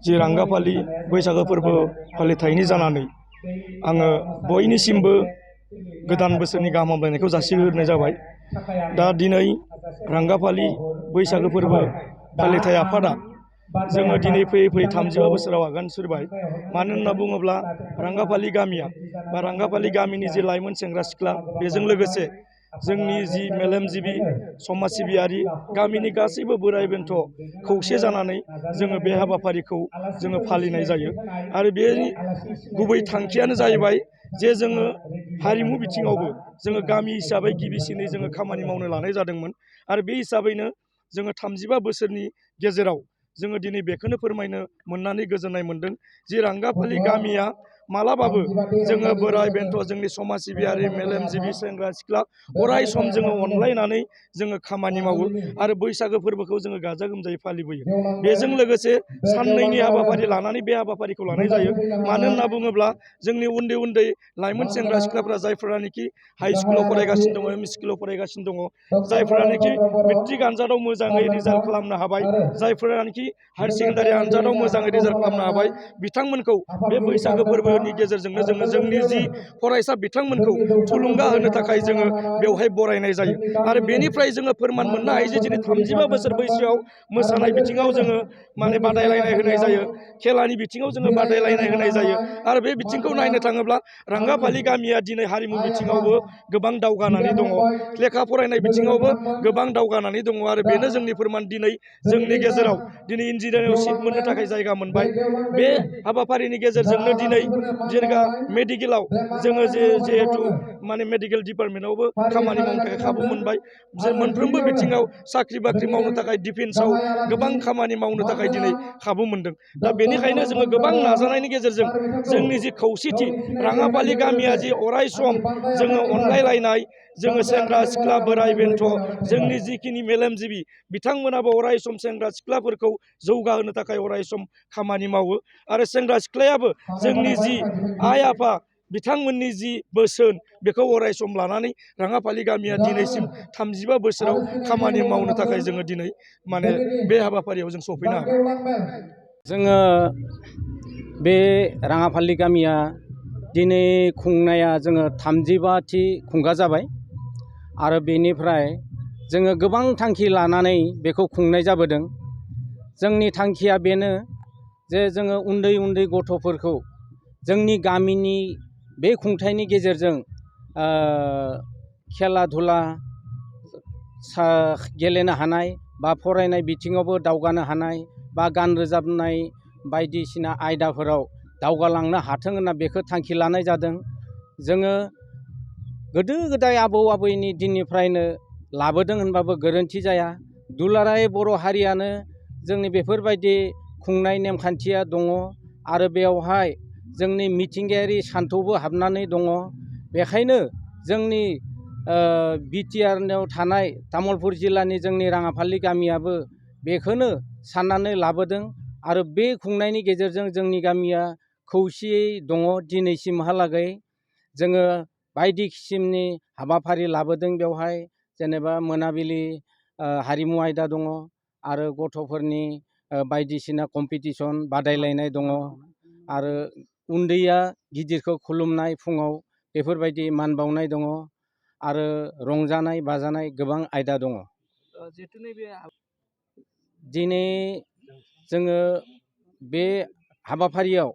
जि रांगाफालि बैसागो फोरबो फालिथायनि जानानै आङो बयनिसिमबो गोदान बोसोरनि गाहाम हामलायनायखौ जासिहरनाय जाबाय। दा दिनै रांगाफालि बैसागो फोरबो फालिथाय आफादा जोङो दिनै फैयै फैयै 35 बोसोराव आगान सुरबाय। मानो होनना बुङोब्ला रांगाफालि गामिया बा रांगाफालि गामिनि जि लाइमोन सेंग्रा सिख्ला बेजों लोगोसे जोंनि जि मेलेमजिबि समाज सिबियारि गामिनि गासैबो बोराइ बेन्थ खौसे जानानै जोङो बे हाबाफारिखौ जोङो फालिनाय जायो। आरो बेनि गुबै थांखियानो जाहैबाय जे जोङो हारिमु बिथिङावबो जोङो गामि हिसाबै गिबिसिनै जोङो खामानि मावनो लानाय जादोंमोन। आरो बे हिसाबैनो जोङो 35 बोसोरनि गेजेराव जोङो दिनै बेखौनो फोरमायनो मोननानै गोजोननाय मोन्दों जि रांगाफालि गामिया मालाबाबो जोङो बोराइ बेन्थ जोंनि समाज सिबियारि मेलेमजिबि सेंग्रा सिख्ला अराय सम जोङो अनलायनानै जोङो खामानि मावो आरो बैसागो फोरबोखौ जोङो गाजा गोमजायै फालिबोयो। बेजों लोगोसे साननैनि हाबाफारि लानानै बे हाबाफारिखौ लानाय जायो। मानो होनना बुङोब्ला जोंनि उन्दै उन्दै लाइमोन सेंग्रा सिख्लाफ्रा जायफोरानोखि हाइ स्कुलाव फरायगासिनो दङ, एम इ स्कुलाव फरायगासिनो दङ, जायफोरानोखि मेट्रिक आनजादाव मोजाङै रिजाल्ट खालामनो हाबाय, जायफोरानोखि हायार सेकेन्डारि आनजादाव मोजाङै रिजाल्ट खालामनो हाबाय, बिथांमोनखौ बे बैसागो फोरबोनि गेजेरजोंनो जोङो जोंनि जि फरायसा बिथांमोनखौ थुलुंगा होनो थाखाय जोङो बेवहाय बरायनाय जायो। आरो बेनिफ्राय जोङो फोरमान मोननो हायो जे दिनै 35 बोसोर बैसोआव मोसानाय बिथिङाव जोङो माने बादायलायनाय होनाय जायो, खेलानि बिथिङाव जोङो बादायलायनाय होनाय जायो। आरो बे बिथिंखौ नायनो थाङोब्ला रांगाफालि गामिया दिनै हारिमु बिथिङावबो गोबां दावगानानै दङ, लेखा फरायनाय बिथिङावबो गोबां दावगानानै दङ। आरो बेनो जोंनि फोरमान दिनै जोंनि गेजेराव दिनै इन्जिनियारिंआव सिट मोननो थाखाय जायगा मोनबाय। बे हाबाफारिनि गेजेरजोंनो दिनै जिरगा मेडिकेलाव जोङो जिहेथु माने मेडिकेल डिपार्टमेन्टआवबो खामानि मावनो थाखाय खाबु मोनबाय। जे मोनफ्रोमबो बिथिङाव साख्रि बाख्रि मावनो थाखाय डिफेन्सआव गोबां खामानि मावनो थाखाय दिनै खाबु मोनदों। दा बेनिखायनो जोङो गोबां नाजानायनि गेजेरजों जोंनि जि खौसेथि राङाफालि गामिया जि अराय सम जोङो अनलायलायनाय, जोङो सेंग्रा सिख्ला बोराइ बेन्थ जोंनि जिखिनि मेलेमजिबि बिथांमोनाबो अराय सम सेंग्रा सिख्लाफोरखौ जौगाहोनो थाखाय अराय सम खामानि मावो। आरो सेंग्रा सिख्लायाबो जोंनि जि आइ आफा बिथांमोननि जि बोसोन बेखौ अराय सम लानानै राङाफालि गामिया दिनैसिम 35 बोसोराव खामानि मावनो थाखाय जोङो दिनै माने बे हाबाफारियाव जों सफैनो हाबाय। जोङो बे राङाफालि गामिया दिनै खुंनाया जोङो 35थि खुंगा जाबाय। आरो बेनिफ्राय जोङो गोबां थांखि लानानै बेखौ खुंनाय जाबोदों। जोंनि थांखिया बेनो जे जोङो उन्दै उन्दै गथ'फोरखौ जोंनि गामिनि बे खुंथायनि गेजेरजों खेला धुला गेलेनो हानाय बा फरायनाय बिथिङावबो दावगानो हानाय बा गान रोजाबनाय बायदिसिना आयदाफोराव दावगालांनो हाथों होनना बेखौ थांखि लानाय जादों। जोङो गोदो गोदाय आबौ आबैनि दिननिफ्रायनो लाबोदों होनबाबो गोरोन्थि जाया। दुलाराय बर' हारियानो जोंनि बेफोरबायदि खुंनाय नेमखान्थिया दङ। आरो बेवहाय जोंनि मिथिंगायारि सान्थौबो हाबनानै दङ। बेखायनो जोंनि बिटिआरआव थानाय तामुलपुर जिल्लानि जोंनि राङाफालि गामियाबो बेखौनो साननानै लाबोदों। आरो बे खुंनायनि गेजेरजों जोंनि गामिया खौसेयै दङ दिनैसिमहालागै। जोङो बायदि किसिमनि हाबाफारि लाबोदों बेवहाय, जेनेबा मोनाबिलि हारिमु आयदा दङ, आरो गथ'फोरनि बायदिसिना कम्पिटिसन बादायलायनाय दङ, आरो उन्दैया गिदिरखौ खुलुमनाय फुङाव बेफोरबायदि मान बावनाय दङ, आरो रंजानाय बाजानाय गोबां आयदा दङ। दिनै जोङो बे हाबाफारियाव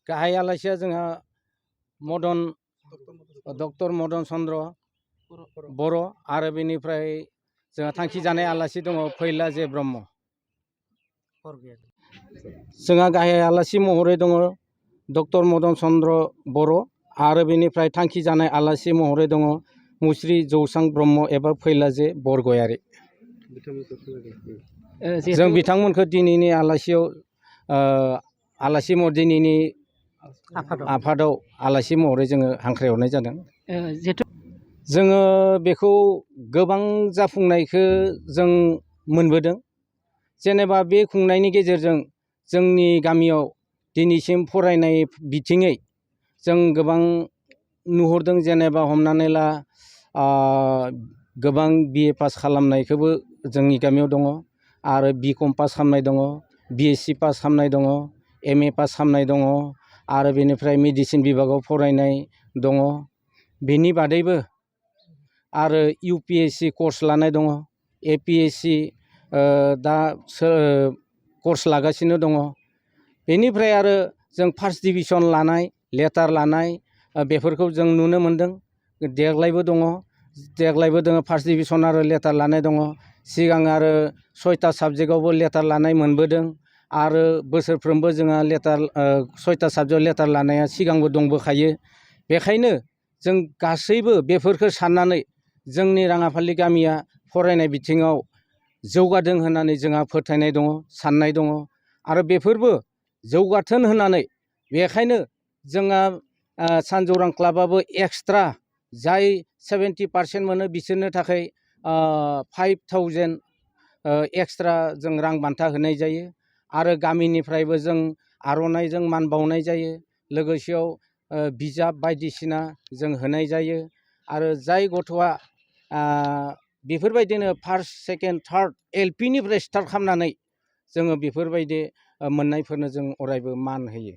गाहाय आलासिया जोंहा डक्टर मदन चन्द्र बर', आरो बेनिफ्राय जोंहा थांखि जानाय आलासि दङ फैला जे ब्रह्म। जोंहा गाहाय आलासि महरै दङ डक्टर मदन चन्द्र बर', आरो बेनिफ्राय थांखि जानाय आलासि महरै दङ मुस्रि जौसां ब्रह्म एबा फैलाजे बरगयारि। जों बिथांमोनखौ दिनैनि आलासियाव आलासि महरै दिनैनि आफादाव आलासि महरै जोङो हांख्रायहरनाय जादों। जोङो बेखौ गोबां जाफुंनायखौ जों मोनबोदों। जेनेबा बे खुंनायनि गेजेरजों जोंनि गामियाव दिनैसिम फरायनाय बिथिङै जों गोबां नुहुरदों। जेनेबा हमनानै ला गोबां BA पास खालामनायखौबो जोंनि गामियाव दङ, आरो BCom पास खालामनाय दङ, BSc पास खालामनाय दङ, MA पास खालामनाय दङ आरो बेनिफ्राय मेडिसिन बिभागाव फरायनाय दङ। बेनि बादैबो आरो UPSC कर्स लानाय दङ, APSC दा कर्स लागासिनो दङ। बेनिफ्राय आरो जों फार्स्ट डिभिजन लानाय, लेटार लानाय बेफोरखौ जों नुनो मोनदों। देग्लायबो दङ, फार्स्ट डिभिजन आरो लेटार लानाय दङ। सिगां आरो 6टा साबजेक्टआवबो लेटार लानाय मोनबोदों आरो बोसोरफ्रोमबो जोंहा लेटार 6टा साबजेक्टआव लेटार लानाया सिगांबो दंबोखायो। बेखायनो जों गासैबो बेफोरखौ साननानै जोंनि राङाफालि गामिया फरायनाय बिथिङाव जौगादों होननानै जोंहा फोथायनाय दङ, साननाय दङ आरो बेफोरबो जौगाथों होननानै बेखायनो जोंहा सानजौरां क्लाबाबो एक्सट्रा जाय 70% मोनो बिसोरनो थाखाय 5000 एक्सट्रा जों रां बान्था होनाय जायो आरो गामिनिफ्रायबो जों आर'नाइजों मान बावनाय जायो। लोगोसेयाव बिजाब बायदिसिना जों होनाय जायो आरो जाय गथ'आ बेफोरबायदिनो फार्स्ट, सेकेन्ड, थार्ड LP निफ्राय स्टार्ट खालामनानै जोङो बेफोरबायदि मोननायफोरनो जों अरायबो मान होयो।